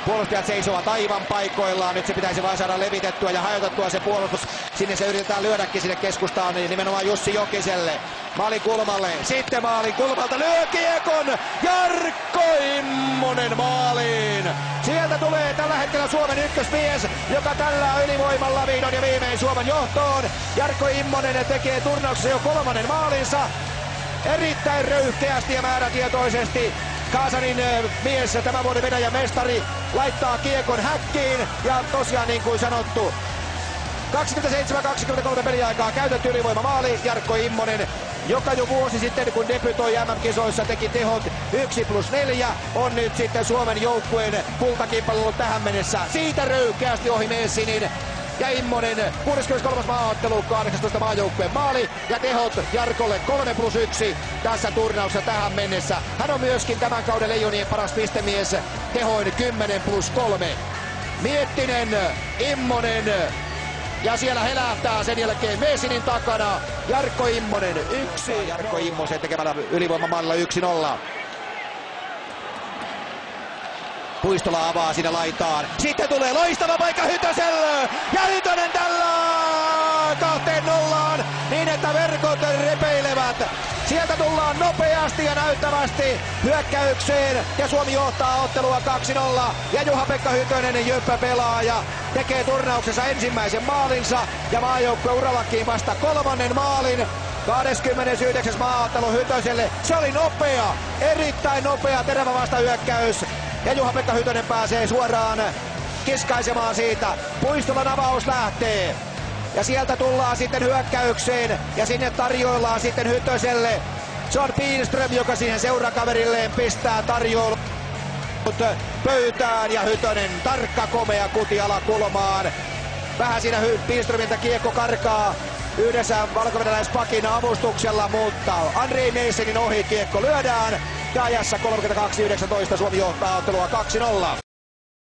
Puolustajat seisovat aivan paikoillaan. Nyt se pitäisi vain saada levitettyä ja hajotettua se puolustus. Sinne se yritetään lyödäkin sinne keskustaan, niin nimenomaan Jussi Jokiselle. Maalin kulmalle. Sitten maalin kulmalta lyö kiekon. Jarkko Immonen maaliin. Sieltä tulee tällä hetkellä Suomen ykkösmies, joka tällä ylivoimalla vihdoin ja viimein Suomen johtoon. Jarkko Immonen tekee turnauksessa jo 3. maalinsa. Erittäin röyhkeästi ja määrätietoisesti. Kaasanin mies, tämän vuoden Venäjän mestari, laittaa kiekon häkkiin ja tosiaan niin kuin sanottu, 27-23 peliaikaa käytetty ylivoimamaali. Jarkko Immonen, joka jo vuosi sitten kun debytoi MM-kisoissa teki tehot 1+4, on nyt sitten Suomen joukkueen kultakimpailu tähän mennessä. Siitä röyhkeästi ohi Messinin. Ja Immonen 63. maaottelu, 18 maajoukkueen maali ja tehot Jarkolle 3+1 tässä turnauksessa tähän mennessä. Hän on myöskin tämän kauden Leijonien paras pistemies, tehoin 10+3. Miettinen, Immonen ja siellä helähtää sen jälkeen Messinin takana Jarkko Immonen 1. Jarkko Immosen tekemällä ylivoimamallilla 1-0. Puistola avaa siinä laitaan. Sitten tulee loistava paikka Hytöselle. Ja Hytönen tällä 2-0 niin, että verkot repeilevät. Sieltä tullaan nopeasti ja näyttävästi hyökkäykseen. Ja Suomi johtaa ottelua 2-0. Ja Juha-Pekka Hytönen, Jöppä pelaaja, tekee turnauksessa ensimmäisen maalinsa. Ja maajoukkue urallakin vasta 3. maalin. 29. maaottelu Hytöselle. Se oli nopea, erittäin nopea, terävä vastahyökkäys. Ja Juha-Pekka Hytönen pääsee suoraan kiskaisemaan siitä. Puistolan avaus lähtee. Ja sieltä tullaan sitten hyökkäykseen. Ja sinne tarjoillaan sitten Hytöselle. Se on Pihlström, joka siihen seurakaverilleen pistää tarjoilut pöytään. Ja Hytönen tarkka komea kuti alakulmaan. Vähän siinä Pihlströmiltä kiekko karkaa yhdessä valkovenäläispakin avustuksella, mutta Andrei Neissenin ohi kiekko lyödään. Ja ajassa 32-19 Suomi johtaa ottelua 2-0.